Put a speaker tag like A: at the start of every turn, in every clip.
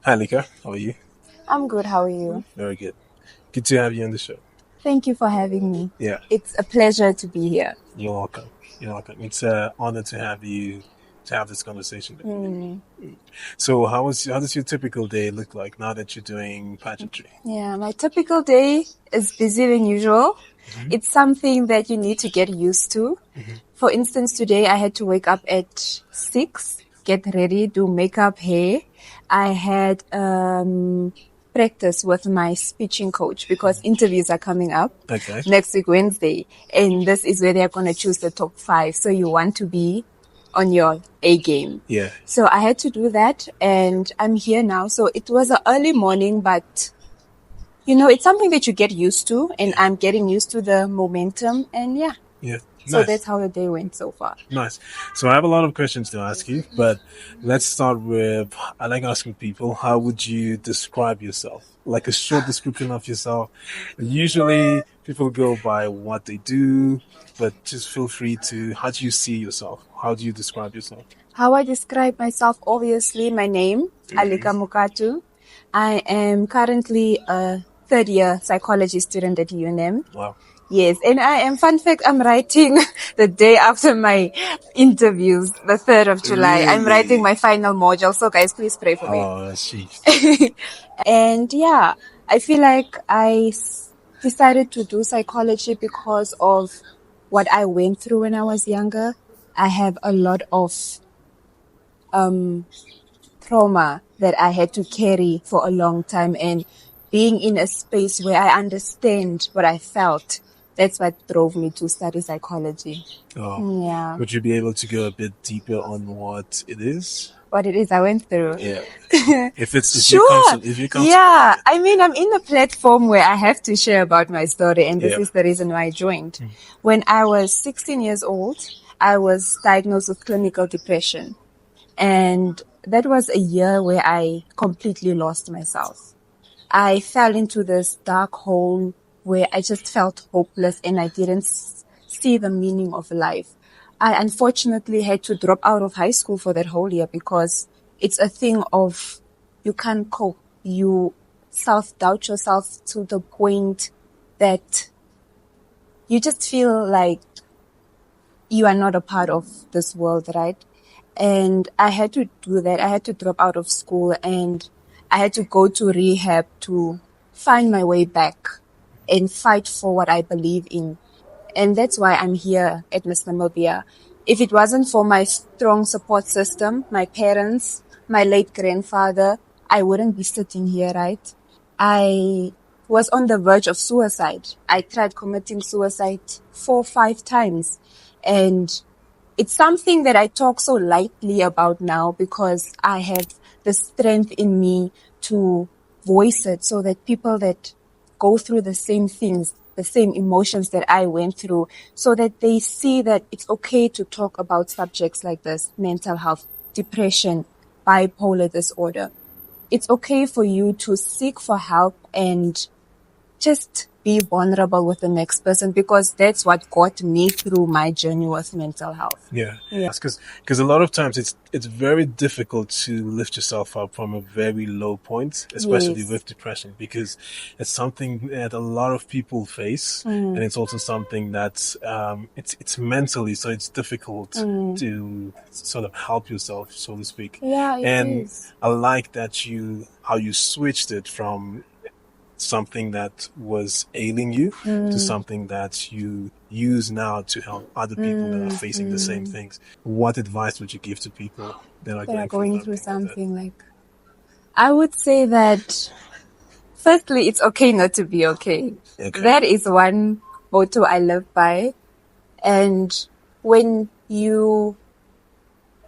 A: Hi, Lika. How are you?
B: I'm good. How are you?
A: Very good. Good to have you on the show.
B: Thank you for having me.
A: Yeah,
B: It's a pleasure to be here.
A: you're welcome. You're welcome. It's an honor to have you to have this conversation with me. So, how does your typical day look like now that you're doing pageantry?
B: Yeah, my typical day is busy than usual. It's something that you need to get used to. For instance, today I had to wake up at 6, get ready, do makeup, hair. I had practice with my speeching coach because interviews are coming up
A: Okay.
B: next week, Wednesday. And this is where they're going to choose the top 5. So you want to be on your A game.
A: Yeah.
B: So I had to do that and I'm here now. So it was an early morning, but it's something that you get used to and I'm getting used to the momentum and yeah.
A: Yeah.
B: So
A: Nice.
B: that's how the day went so far.
A: Nice. So I have a lot of questions to ask you, but let's start with, I like asking people, how would you describe yourself? Like a short description of yourself. Usually people go by what they do, but just feel free to, how do you see yourself? How do you describe yourself?
B: How I describe myself, obviously my name, Alika Mukatu. I am currently a third year psychology student at UNM.
A: Wow.
B: Yes, and fun fact, I'm writing the day after my interviews, the 3rd of July. I'm
A: Really?
B: writing my final module, so guys, please pray for me.
A: Oh, sheesh.
B: And yeah, I feel like I decided to do psychology because of what I went through when I was younger. I have a lot of trauma that I had to carry for a long time, and being in a space where I understand what I felt, that's what drove me to study psychology.
A: Oh.
B: Yeah.
A: Would you be able to go a bit deeper on what it is?
B: What it is I went through.
A: Yeah. If
B: Sure.
A: you come
B: Yeah. I mean, I'm in a platform where I have to share about my story, and this
A: Yeah.
B: is the reason why I joined. When I was 16 years old, I was diagnosed with clinical depression. And that was a year where I completely lost myself. I fell into this dark hole where I just felt hopeless and I didn't see the meaning of life. I unfortunately had to drop out of high school for that whole year because it's a thing of you can't cope. You self-doubt yourself to the point that you just feel like you are not a part of this world, right? And I had to do that. I had to drop out of school and I had to go to rehab to find my way back and fight for what I believe in. And that's why I'm here at Miss Namibia. If it wasn't for my strong support system, my parents, my late grandfather, I wouldn't be sitting here, right? I was on the verge of suicide. I tried committing suicide 4 or 5 times. And it's something that I talk so lightly about now because I have the strength in me to voice it so that people that go through the same things, the same emotions that I went through, so that they see that it's okay to talk about subjects like this, mental health, depression, bipolar disorder. It's okay for you to seek for help and just be vulnerable with the next person because that's what got me through my journey with mental health.
A: Yeah. Because a lot of times it's very difficult to lift yourself up from a very low point, especially
B: Yes.
A: with depression, because it's something that a lot of people face, and it's also something that's it's mentally, so it's difficult to sort of help yourself, so to speak.
B: Yeah, it
A: And
B: is.
A: I like that how you switched it from something that was ailing you to something that you use now to help other people that are facing the same things. What advice would you give to people that are
B: Going through
A: something
B: something like I would say that firstly, it's okay not to be okay.
A: Okay.
B: That is one motto I live by. And when you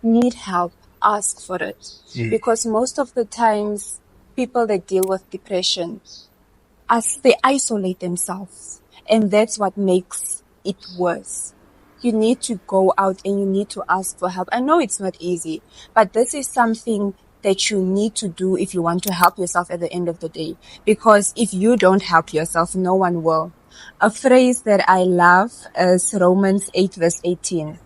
B: need help, ask for it. Because most of the times, people that deal with depression, they isolate themselves. And that's what makes it worse. You need to go out and you need to ask for help. I know it's not easy, but this is something that you need to do if you want to help yourself at the end of the day. Because if you don't help yourself, no one will. A phrase that I love is Romans 8 verse 18.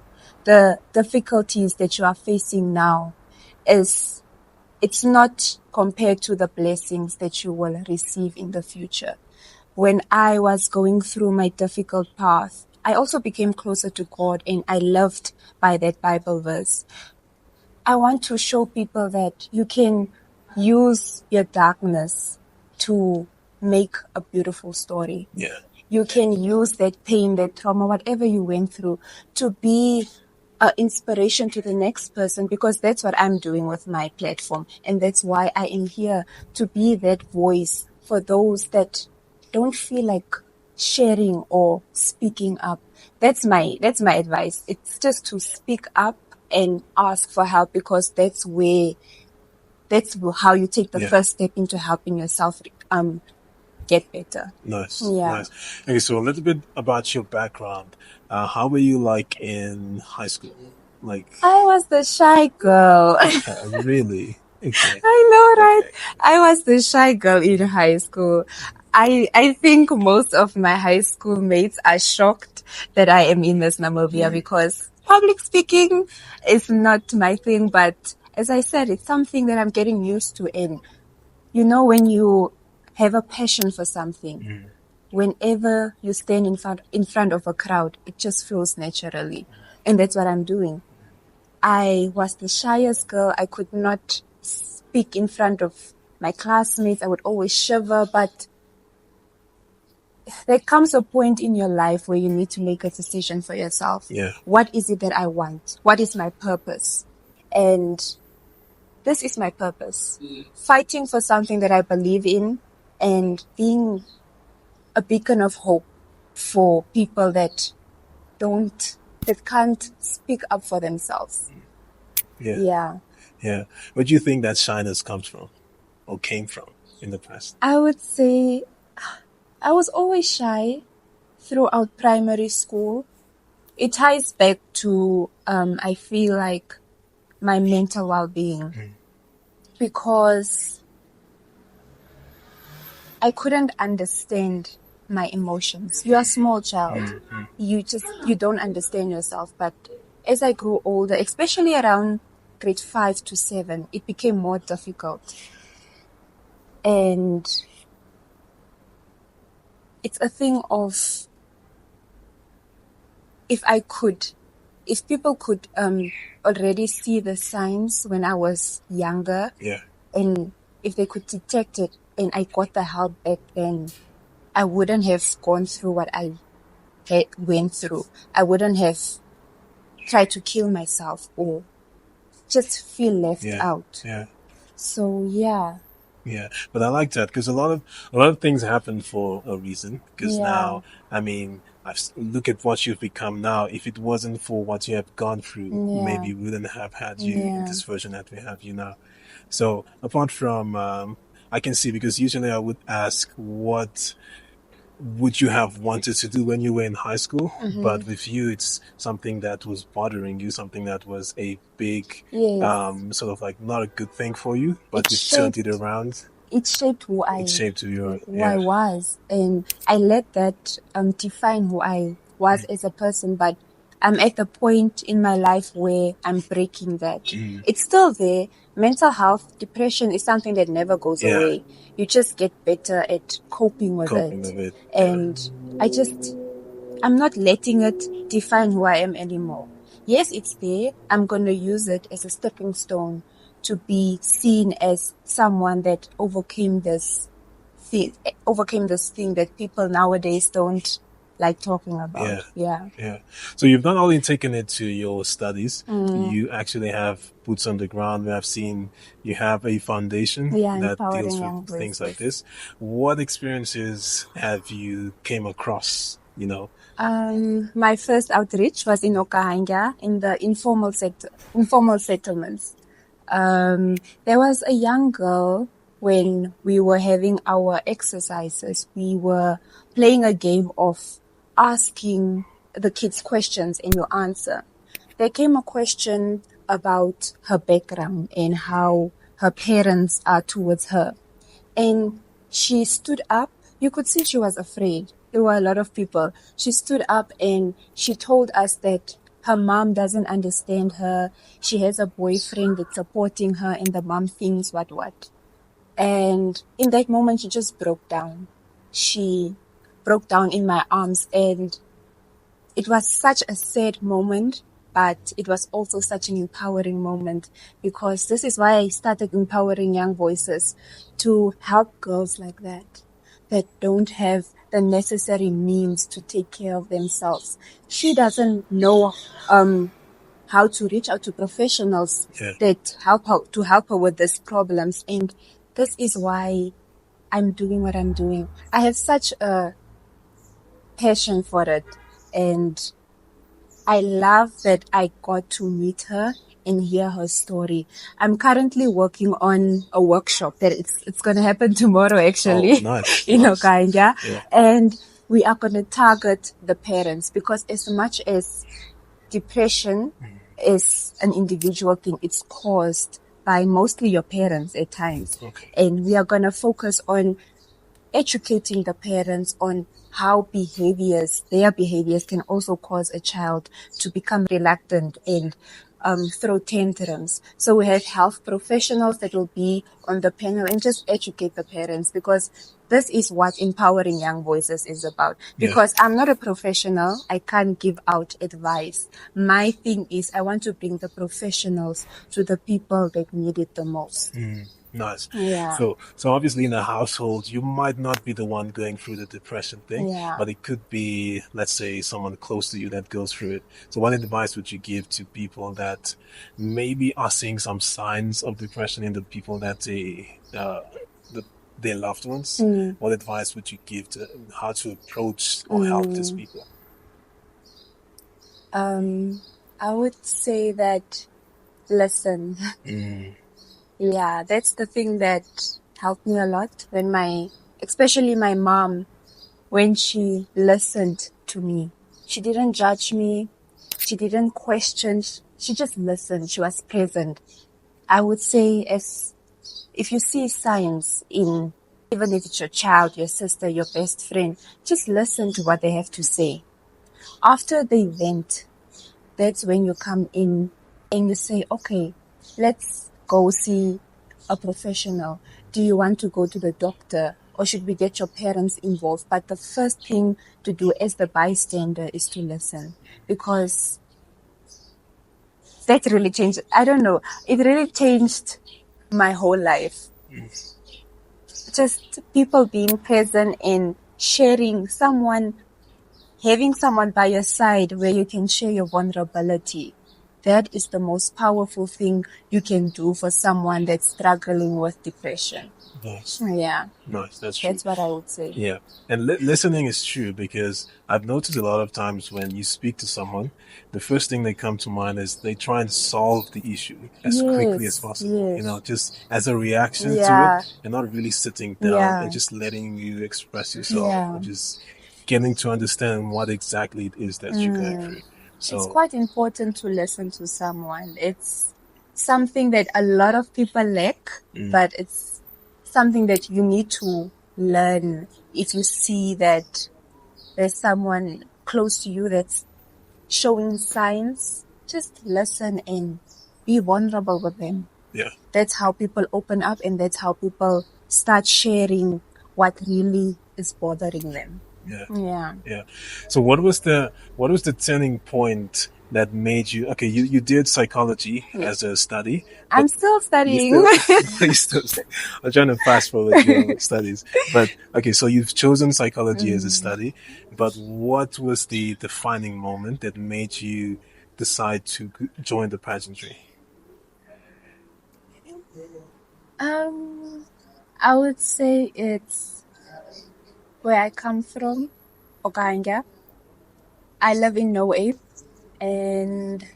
B: The difficulties that you are facing now is it's not compared to the blessings that you will receive in the future. When I was going through my difficult path, I also became closer to God, and I loved by that Bible verse. I want to show people that you can use your darkness to make a beautiful story.
A: Yeah.
B: You can use that pain, that trauma, whatever you went through, to be an inspiration to the next person, because that's what I'm doing with my platform. And that's why I am here, to be that voice for those that don't feel like sharing or speaking up. That's my advice. It's just to speak up and ask for help, because that's how you take the first step into helping yourself get better.
A: Nice.
B: Yeah.
A: Nice. Okay, so a little bit about your background. How were you like in high school? Like,
B: I was the shy girl.
A: really? Okay.
B: I know, right? I was the shy girl in high school. I think most of my high school mates are shocked that I am in Miss Namibia, because public speaking is not my thing. But as I said, it's something that I'm getting used to. And you know, when you have a passion for something, whenever you stand in front of a crowd, it just flows naturally. And that's what I'm doing. I was the shyest girl. I could not speak in front of my classmates. I would always shiver. But there comes a point in your life where you need to make a decision for yourself.
A: Yeah.
B: What is it that I want? What is my purpose? And this is my purpose. Fighting for something that I believe in, and being a beacon of hope for people that can't speak up for themselves.
A: Yeah. Where do you think that shyness comes from, or came from in the past?
B: I would say I was always shy throughout primary school. It ties back to, I feel like, my mental well-being, because I couldn't understand my emotions. You're a small child. You don't understand yourself. But as I grew older, especially around grade 5 to 7, it became more difficult. And it's a thing of, if people could already see the signs when I was younger, and if they could detect it, and I got the help back then, I wouldn't have gone through what I went through. I wouldn't have tried to kill myself or just feel left out. So yeah.
A: Yeah, but I like that, because a lot of things happen for a reason. Because now, I mean, look at what you've become now. If it wasn't for what you have gone through, maybe we wouldn't have had you in this version that we have you now. So apart from, I can see, because usually I would ask, what would you have wanted to do when you were in high school? But with you, it's something that was bothering you, something that was a big, sort of like not a good thing for you, but you turned it around.
B: It shaped who I was, and I let that define who I was as a person. But I'm at the point in my life where I'm breaking that. It's still there. Mental health, depression is something that never goes away. You just get better at coping with it. And I'm not letting it define who I am anymore. Yes, it's there. I'm going to use it as a stepping stone to be seen as someone that overcame this thing that people nowadays don't like talking about. Yeah.
A: So you've not only taken it to your studies, you actually have boots on the ground. We have seen you have a foundation that deals with things like this. What experiences have you came across, you know?
B: My first outreach was in Okahanga, in the informal settlements. There was a young girl. When we were having our exercises, we were playing a game of asking the kids questions and you answer. There came a question about her background and how her parents are towards her. And she stood up. You could see she was afraid. There were a lot of people. She stood up and she told us that Her mom doesn't understand her. She has a boyfriend that's supporting her, and the mom thinks what. And in that moment, she just broke down. She broke down in my arms, and it was such a sad moment, but it was also such an empowering moment, because this is why I started empowering young voices, to help girls like that don't have the necessary means to take care of themselves. She doesn't know how to reach out to professionals that help her with these problems, and this is why I'm doing what I'm doing. I have such a passion for it, and I love that I got to meet her and hear her story. I'm currently working on a workshop that it's going to happen tomorrow, actually.
A: Oh, nice.
B: in
A: Nice.
B: Okanja.
A: Yeah.
B: And we are going to target the parents, because as much as depression is an individual thing, it's caused by mostly your parents at times.
A: Okay.
B: And we are going to focus on educating the parents on how their behaviors can also cause a child to become reluctant and throw tantrums. So we have health professionals that will be on the panel and just educate the parents, because this is what empowering young voices is about. Because I'm not a professional, I can't give out advice. My thing is, I want to bring the professionals to the people that need it the most.
A: Nice.
B: Yeah.
A: So obviously in a household, you might not be the one going through the depression thing, but it could be, let's say, someone close to you that goes through it. So what advice would you give to people that maybe are seeing some signs of depression in the people that their loved ones? What advice would you give to how to approach or help these people?
B: I would say that listen. Yeah, that's the thing that helped me a lot, especially my mom, when she listened to me. She didn't judge me. She didn't question. She just listened. She was present. I would say, if you see signs even if it's your child, your sister, your best friend, just listen to what they have to say. After the event, that's when you come in and you say, okay, let's go see a professional. Do you want to go to the doctor, or should we get your parents involved? But the first thing to do as the bystander is to listen, because that really changed. I don't know. It really changed my whole life. Just people being present and sharing having someone by your side where you can share your vulnerability. That is the most powerful thing you can do for someone that's struggling with depression.
A: Nice.
B: Yeah.
A: Nice. That's true.
B: That's what I would say.
A: Yeah. And listening is true, because I've noticed a lot of times when you speak to someone, the first thing that comes to mind is they try and solve the issue as quickly as possible.
B: Yes.
A: Just as a reaction to it, and not really sitting down and just letting you express yourself, or just getting to understand what exactly it is that you're going through. So
B: it's quite important to listen to someone. It's something that a lot of people lack, but it's something that you need to learn. If you see that there's someone close to you that's showing signs, just listen and be vulnerable with them.
A: Yeah.
B: That's how people open up, and that's how people start sharing what really is bothering them.
A: Yeah. So what was the turning point that made you, okay, you did psychology as a study.
B: I'm still studying.
A: I'm trying to fast forward your studies. But okay, so you've chosen psychology as a study, but what was the defining moment that made you decide to join the pageantry?
B: I would say it's where I come from, Okanja. I live in Norway, and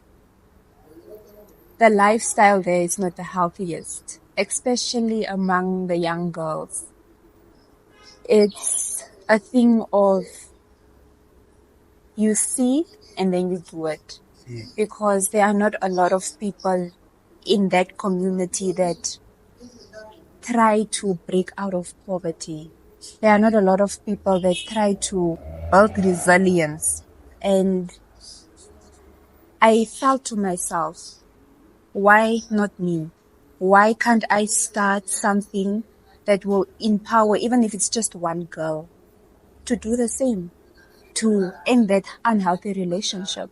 B: the lifestyle there is not the healthiest, especially among the young girls. It's a thing of you see and then you do it, because there are not a lot of people in that community that try to break out of poverty. There are not a lot of people that try to build resilience. And I felt to myself, why not me? Why can't I start something that will empower, even if it's just one girl, to do the same, to end that unhealthy relationship,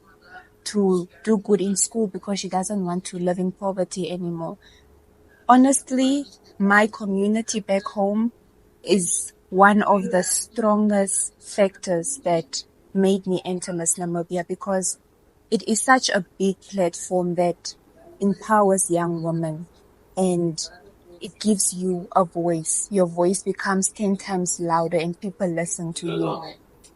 B: to do good in school because she doesn't want to live in poverty anymore. Honestly, my community back home is one of the strongest factors that made me enter Miss Namibia, because it is such a big platform that empowers young women, and it gives you a voice. Your voice becomes 10 times louder and people listen to you.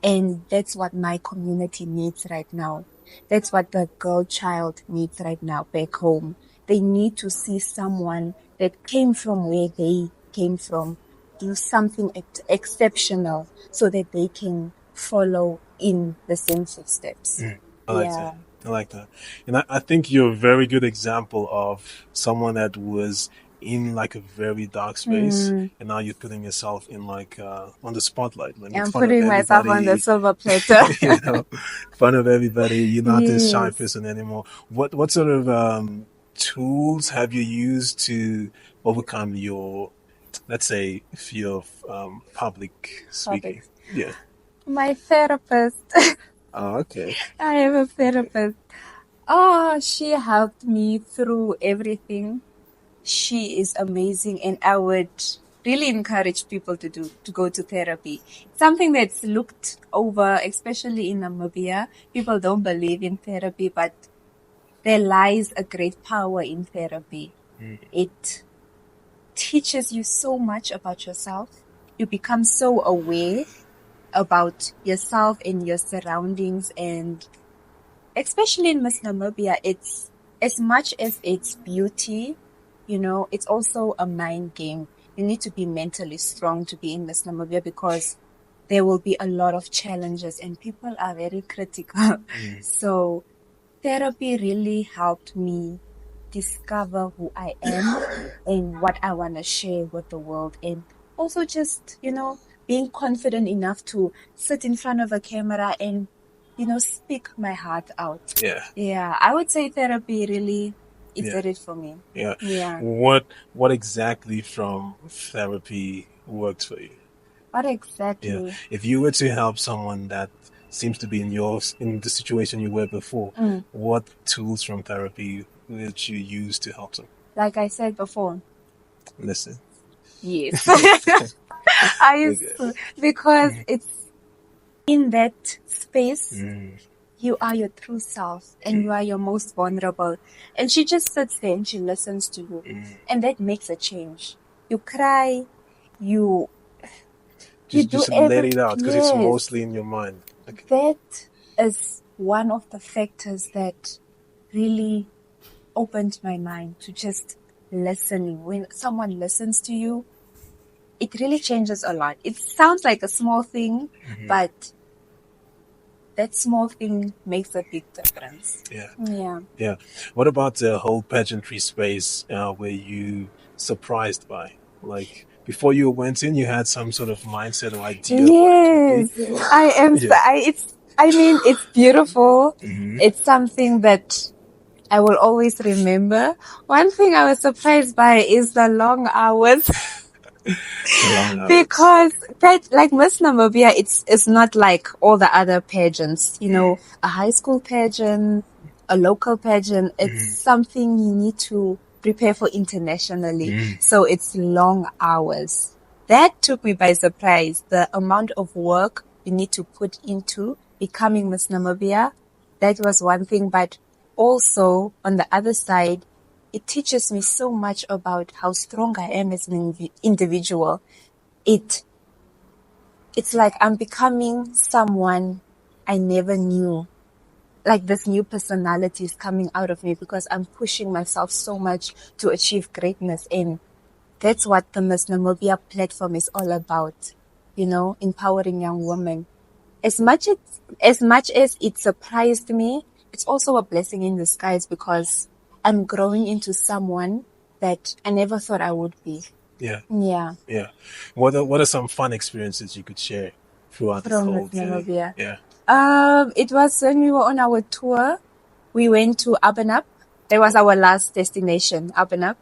B: And that's what my community needs right now. That's what the girl child needs right now back home. They need to see someone that came from where they came from do something exceptional so that they can follow in the same footsteps.
A: I like that. I like that. And I think you're a very good example of someone that was in like a very dark space, and now you're putting yourself in like on the spotlight. Like,
B: I'm putting myself on the silver platter.
A: You know, in front of everybody. You're not this shy
B: Yes.
A: person anymore. What sort of tools have you used to overcome your, let's say, fear of public speaking? Yeah.
B: My therapist.
A: Oh, okay.
B: I have a therapist. Oh, she helped me through everything. She is amazing, and I would really encourage people to go to therapy. Something that's looked over, especially in Namibia. People don't believe in therapy, but there lies a great power in therapy. It teaches you so much about yourself. You become so aware about yourself and your surroundings, and especially in Miss Namibia, it's as much as it's beauty, it's also a mind game. You need to be mentally strong to be in Miss Namibia, because there will be a lot of challenges and people are very critical. So therapy really helped me discover who I am and what I want to share with the world, and also just, being confident enough to sit in front of a camera and speak my heart out. Yeah, I would say therapy really did it for me.
A: Yeah. What exactly from therapy works for you?
B: What exactly?
A: Yeah. If you were to help someone that seems to be in the situation you were before, what tools from therapy would you use to help them?
B: Like I said before.
A: Listen.
B: Yes. I used to, because it's in that space, you are your true self and you are your most vulnerable. And she just sits there and she listens to you. And that makes a change. You cry, you
A: just let it out, because it's mostly in your mind.
B: Okay. That is one of the factors that really opened my mind to just listening. When someone listens to you, it really changes a lot. It sounds like a small thing, but that small thing makes a big difference.
A: Yeah. What about the whole pageantry space where you surprised by? Like, before you went in, you had some sort of mindset or idea?
B: Yes, I am. It's beautiful. It's something that I will always remember. One thing I was surprised by is the long hours. Because that, like Miss Namibia, it's not like all the other pageants, a high school pageant, a local pageant. It's something you need to prepare for internationally. So it's long hours. That took me by surprise. The amount of work you need to put into becoming Miss Namibia, that was one thing. But also on the other side, it teaches me so much about how strong I am as an individual. It's like I'm becoming someone I never knew. Like this new personality is coming out of me because I'm pushing myself so much to achieve greatness. And that's what the Miss Namibia platform is all about, empowering young women. As much as it surprised me, it's also a blessing in disguise, because I'm growing into someone that I never thought I would be.
A: Yeah.
B: What
A: are some fun experiences you could share throughout this whole
B: Namibia?
A: Yeah.
B: It was when we were on our tour. We went to Abenup. That was our last destination, Abenup.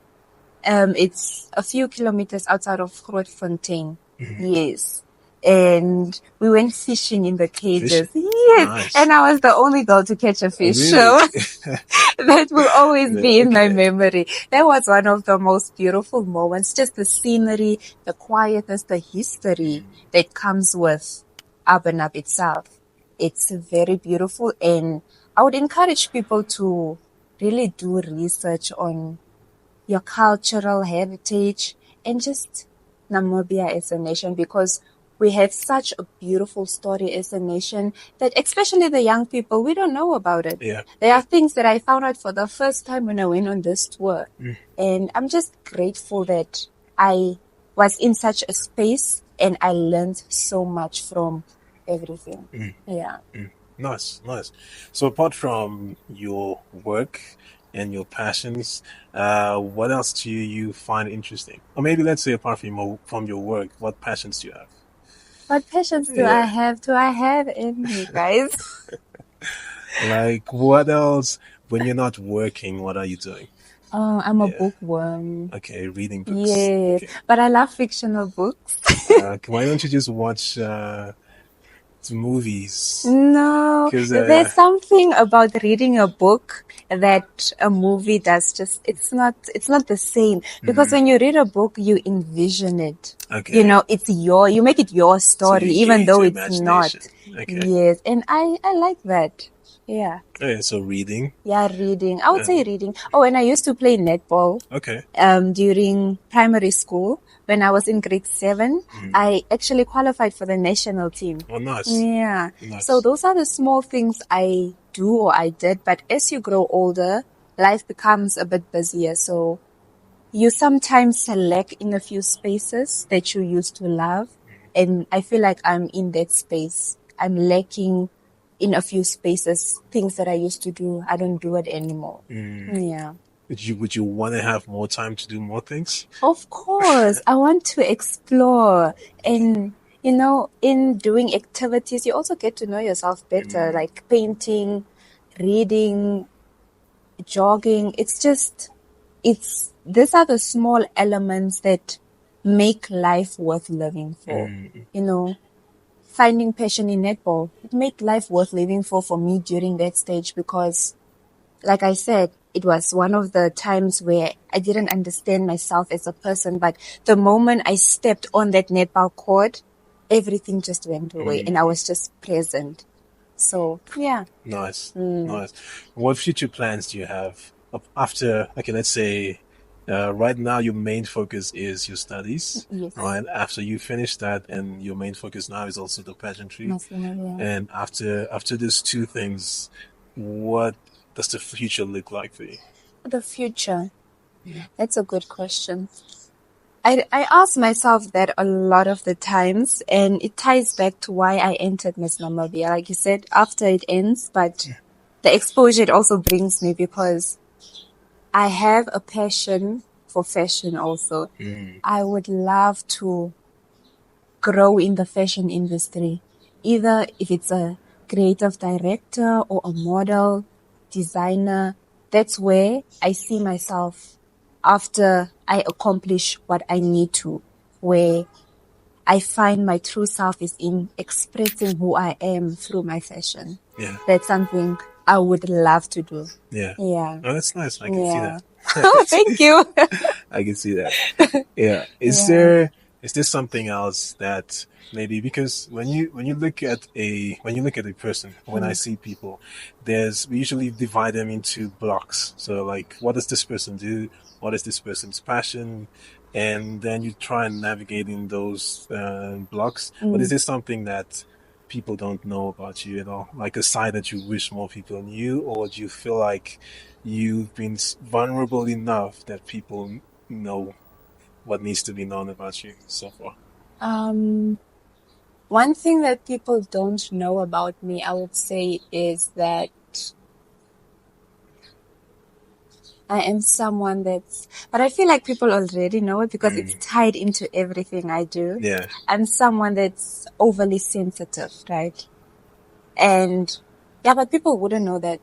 B: It's a few kilometers outside of Grootfontein. Yes. And we went fishing in the cages.
A: Fishing?
B: Yes.
A: Nice.
B: And I was the only girl to catch a fish.
A: Really?
B: So that will always be in my
A: Okay.
B: memory. That was one of the most beautiful moments. Just the scenery, the quietness, the history that comes with Abenup itself. It's very beautiful, and I would encourage people to really do research on your cultural heritage and just Namibia as a nation, because we have such a beautiful story as a nation that especially the young people, we don't know about it.
A: Yeah.
B: There are things that I found out for the first time when I went on this tour. And I'm just grateful that I was in such a space and I learned so much from everything. Yeah.
A: Nice, nice. So apart from your work and your passions, what else do you find interesting? Or maybe let's say apart from your work, what passions do you have?
B: What passions do I have? Do I have any, guys?
A: Like what else when you're not working, what are you doing?
B: I'm a bookworm.
A: Okay, reading books.
B: Yes,
A: Okay.
B: but I love fictional books.
A: Why don't you just watch movies?
B: No,
A: 'Cause,
B: there's something about reading a book that a movie does just, it's not the same. Because when you read a book, you envision it.
A: Okay.
B: You know, you make it your story,
A: you
B: even
A: engage
B: though
A: your
B: it's not.
A: imagination. Okay.
B: Yes, and I like that. Yeah.
A: Okay, so reading.
B: Yeah, reading. I would say reading. Oh, and I used to play netball.
A: Okay.
B: During primary school. When I was in grade 7, I actually qualified for the national team.
A: Oh, nice.
B: Yeah.
A: Nice.
B: So those are the small things I do or I did. But as you grow older, life becomes a bit busier. So you sometimes select in a few spaces that you used to love. And I feel like I'm in that space. I'm lacking in a few spaces, things that I used to do. I don't do it anymore. Yeah.
A: Would you want to have more time to do more things?
B: Of course, I want to explore. And, you know, in doing activities, you also get to know yourself better, like painting, reading, jogging. These are the small elements that make life worth living for. You know, finding passion in netball, it made life worth living for me during that stage because, like I said, it was one of the times where I didn't understand myself as a person, but the moment I stepped on that netball court, everything just went away and I was just present. So, yeah.
A: Nice, nice. What future plans do you have after, okay, let's say, right now your main focus is your studies,
B: Yes.
A: right? After you finish that and your main focus now is also the pageantry.
B: Yeah.
A: And after these two things, what does the future look like for you?
B: The future. That's a good question. I ask myself that a lot of the times, and it ties back to why I entered Miss Namibia. Like you said, after it ends, but the exposure it also brings me because I have a passion for fashion also. I would love to grow in the fashion industry, either if it's a creative director or a model, designer. That's where I see myself after I accomplish what I need to, where I find my true self is in expressing who I am through my fashion.
A: Yeah.
B: That's something I would love to do.
A: Yeah.
B: Yeah.
A: Oh, that's nice. I can see that.
B: Oh, thank you.
A: I can see that. Yeah. Is there something else that maybe, because when you look at a person, when I see people, we usually divide them into blocks. So like, what does this person do? What is this person's passion? And then you try and navigate in those blocks. But is there something that people don't know about you at all? Like a side that you wish more people knew, or do you feel like you've been vulnerable enough that people know what needs to be known about you so far?
B: One thing that people don't know about me, I would say, is that I am someone but I feel like people already know it because it's tied into everything I do.
A: Yeah.
B: I'm someone that's overly sensitive, right? And yeah, but people wouldn't know that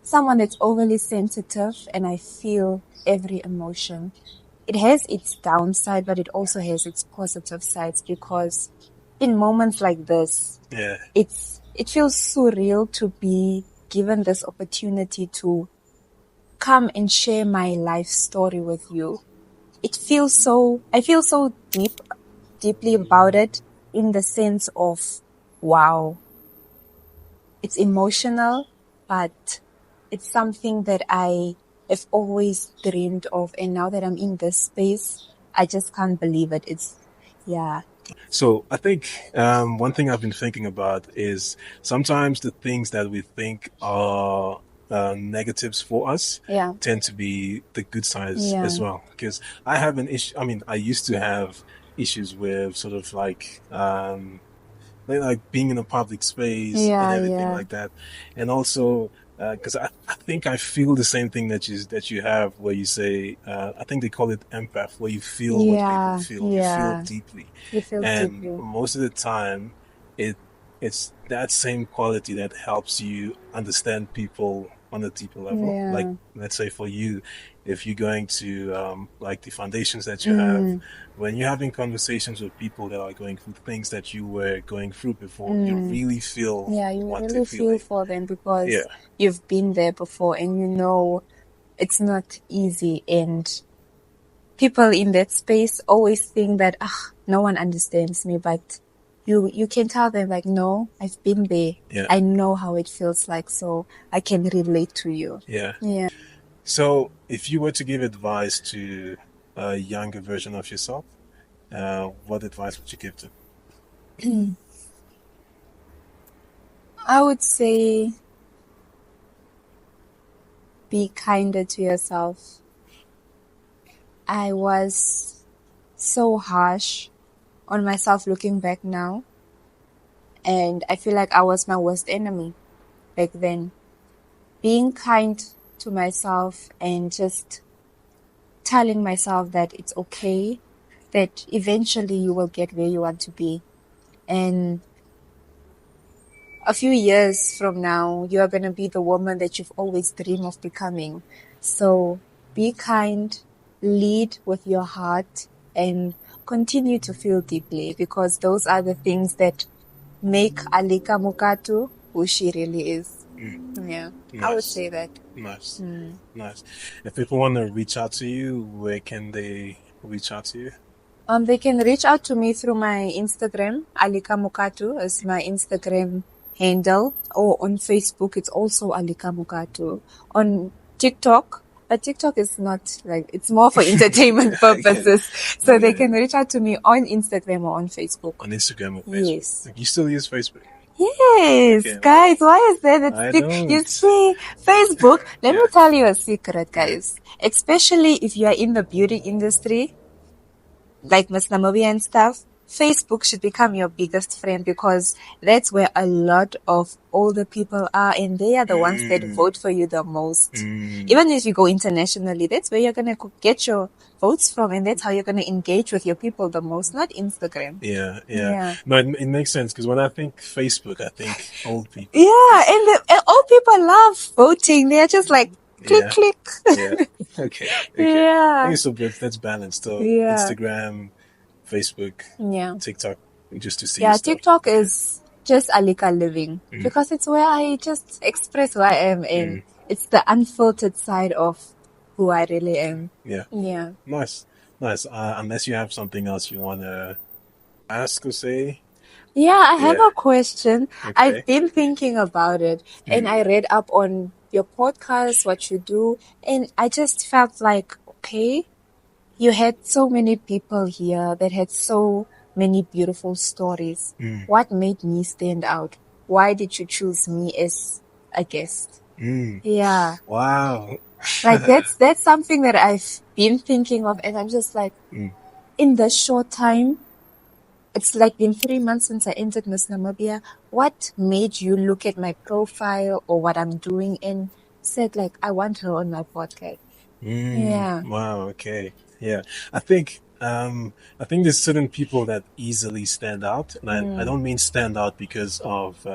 B: someone that's overly sensitive, and I feel every emotion. It has its downside, but it also has its positive sides, because in moments like this,
A: Yeah.
B: it feels surreal to be given this opportunity to come and share my life story with you. I feel so deeply about it, in the sense of, wow, it's emotional, but it's something that I have always dreamed of. And now that I'm in this space, I just can't believe it. Yeah.
A: So I think one thing I've been thinking about is sometimes the things that we think are negatives for us
B: Yeah.
A: tend to be the good sides
B: Yeah.
A: as well. Because I have an issue. I mean, I used to have issues with sort of like being in a public space and
B: Yeah,
A: everything
B: yeah.
A: like that, and also because I think I feel the same thing that you have, where you say I think they call it empath, where you feel what people
B: Yeah,
A: feel, you feel
B: yeah.
A: deeply,
B: You feel
A: and
B: deeply.
A: most of the time it it's that same quality that helps you understand people on a deeper level. Like,
B: Yeah.
A: let's say for you, if you're going to like the foundations that you have, when you're having conversations with people that are going through things that you were going through before, you really feel
B: Yeah, you
A: what they're
B: really feel
A: feeling.
B: for them,
A: Yeah,
B: because you've been there before, and you know it's not easy. And people in that space always think that, no one understands me, but you can tell them, like, no, I've been there.
A: yeah,
B: I know how it feels like, so I can relate to you.
A: yeah.
B: Yeah.
A: So, if you were to give advice to a younger version of yourself, what advice would you give to?
B: I would say be kinder to yourself. I was so harsh on myself looking back now, and I feel like I was my worst enemy back then. Being kind to myself and just telling myself that it's okay, that eventually you will get where you want to be. And a few years from now, you are going to be the woman that you've always dreamed of becoming. So be kind, lead with your heart, and continue to feel deeply, because those are the things that make Alika Mukatu who she really is. Yeah, I would
A: Nice,
B: say that.
A: nice, nice. If people want to reach out to you, where can they reach out to you?
B: They can reach out to me through my Instagram. Alika Mukatu is my Instagram handle, or on Facebook it's also Alika Mukatu. On TikTok, but TikTok is not, like, it's more for entertainment purposes. So they can reach out to me on Instagram or on Facebook.
A: On Instagram or Facebook?
B: Yes.
A: Like, you still use Facebook?
B: Yes,
A: Okay,
B: guys, why is that?
A: I
B: You
A: don't.
B: see, Facebook, let me
A: Yeah.
B: tell you a secret, guys. Especially if you are in the beauty industry, like Miss Namibia and stuff, Facebook should become your biggest friend, because that's where a lot of older people are, and they are the ones that vote for you the most. Even if you go internationally, that's where you're going to get your votes from, and that's how you're going to engage with your people the most, not Instagram.
A: Yeah.
B: Yeah.
A: No, it makes sense, because when I think Facebook, I think old people.
B: Yeah, and old people love voting. They're just like, click,
A: Yeah.
B: click.
A: Yeah. Okay.
B: Yeah.
A: Okay, so that's balanced. So
B: Yeah.
A: Instagram, Facebook,
B: Yeah.
A: TikTok, just to see
B: Yeah,
A: stuff.
B: TikTok is just Alika living, because it's where I just express who I am, and it's the unfiltered side of who I really am.
A: Yeah.
B: Yeah.
A: Nice. Unless you have something else you want to ask or say.
B: Yeah, I have
A: Yeah.
B: a question.
A: Okay.
B: I've been thinking about it, and I read up on your podcast, what you do, and I just felt like, okay, you had so many people here that had so many beautiful stories. What made me stand out? Why did you choose me as a guest? Yeah.
A: Wow.
B: Like, that's something that I've been thinking of, and I'm just like, in the short time, it's like been 3 months since I entered Miss Namibia. What made you look at my profile or what I'm doing and said, like, I want her on my podcast? Yeah.
A: Wow. Okay. Yeah. I think there's certain people that easily stand out, and I don't mean stand out because of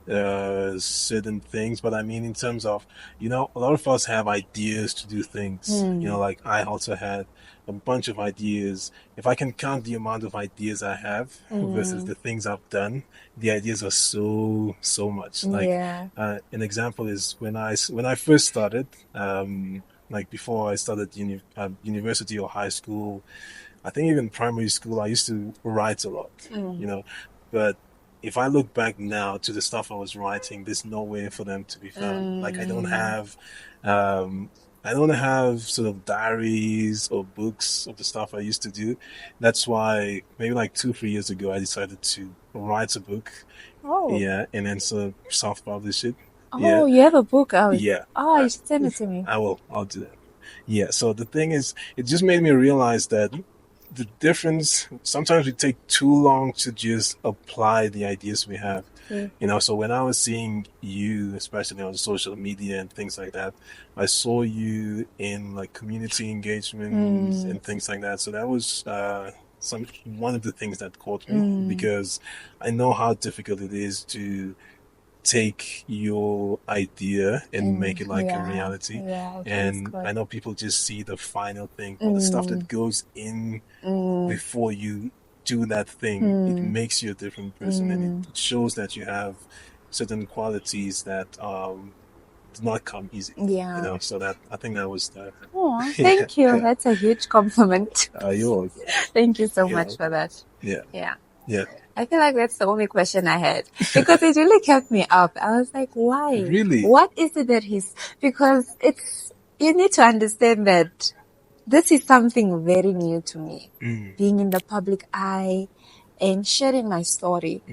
A: certain things, but I mean in terms of, a lot of us have ideas to do things. Like I also had a bunch of ideas. If I can count the amount of ideas I have versus the things I've done, the ideas are so much. Like an example is when I first started, like before I started university or high school, I think even primary school, I used to write a lot, but if I look back now to the stuff I was writing, there's nowhere for them to be found. Like I don't have sort of diaries or books of the stuff I used to do. That's why maybe like 2-3 years ago, I decided to write a book.
B: Oh.
A: Yeah, and then sort of self-publish it.
B: Oh, you have a book out?
A: Yeah.
B: Oh, you should send it to me.
A: I'll do that. Yeah, so the thing is, it just made me realize that the difference, sometimes we take too long to just apply the ideas we have. So when I was seeing you, especially on social media and things like that, I saw you in like community engagements and things like that. So that was one of the things that caught me, because I know how difficult it is to take your idea and make it like a reality. And I know people just see the final thing, but the stuff that goes in before you do that thing, it makes you a different person, and it shows that you have certain qualities that do not come easy. So that I think that was that.
B: Oh, thank you. That's a huge compliment.
A: You're welcome.
B: Thank you so much for that.
A: Yeah.
B: I feel like that's the only question I had, because it really kept me up. I was like, why?
A: Really?
B: What is it that because you need to understand that this is something very new to me, being in the public eye and sharing my story.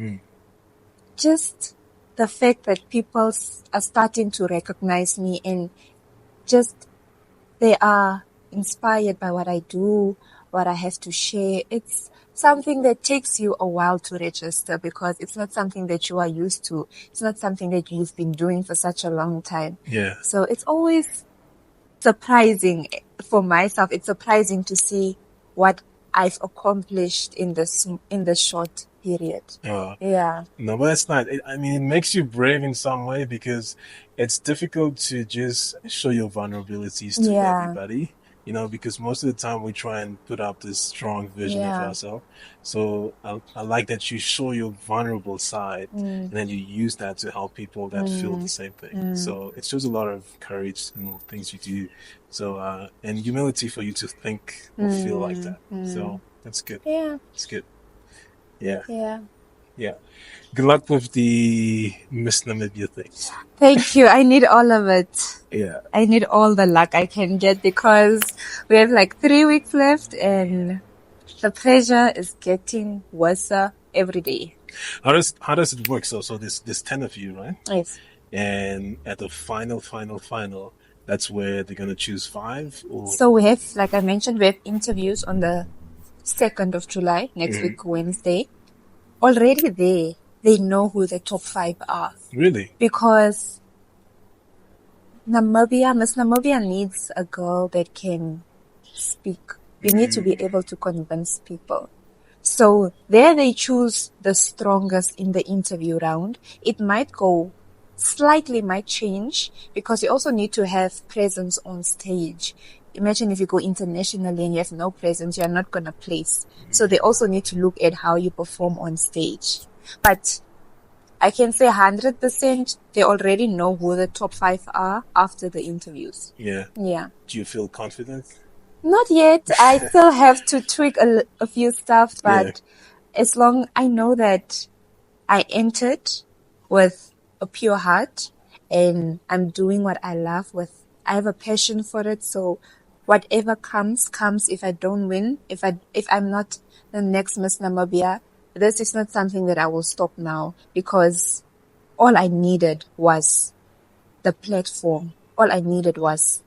B: Just the fact that people are starting to recognize me, and just they are inspired by what I do, what I have to share. It's something that takes you a while to register, because it's not something that you are used to. It's not something that you've been doing for such a long time. So it's always surprising for myself. It's surprising to see what I've accomplished in the short period.
A: No, but that's not. I mean, it makes you brave in some way, because it's difficult to just show your vulnerabilities to everybody. Because most of the time we try and put up this strong vision of ourselves. So I like that you show your vulnerable side, and then you use that to help people that feel the same thing. So it shows a lot of courage in things you do. So and humility for you to think or feel like that. So that's good. It's good. Yeah. Good luck with the Miss Namibia thing.
B: Thank you. I need all of it. I need all the luck I can get, because we have like 3 weeks left, and the pressure is getting worse every day.
A: How does it work? So there's 10 of you, right?
B: Yes.
A: And at the final, that's where they're gonna choose 5.
B: So we have, like I mentioned, we have interviews on the 2nd of July, next week, Wednesday. Already they know who the top 5 are.
A: Really?
B: Because Miss Namibia needs a girl that can speak. You need to be able to convince people. So there they choose the strongest in the interview round. It might change, because you also need to have presence on stage. Imagine if you go internationally and you have no presence, you're not going to place. So they also need to look at how you perform on stage. But I can say 100% they already know who the top 5 are after the interviews.
A: Yeah. Do you feel confident?
B: Not yet. I still have to tweak a few stuff, but as long I know that I entered with a pure heart, and I'm doing what I love I have a passion for it. So whatever comes. If I don't win, if I'm not the next Miss Namibia, this is not something that I will stop now, because all I needed was the platform. All I needed was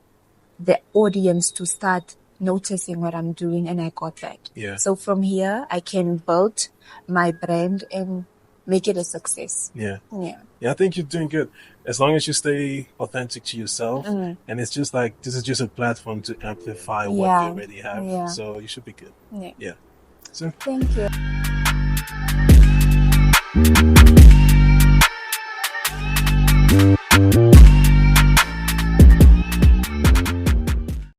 B: the audience to start noticing what I'm doing, and I got that. So from here, I can build my brand and make it a success.
A: I think you're doing good. As long as you stay authentic to yourself, and it's just like, this is just a platform to amplify what you already have. So you should be good. So
B: thank you.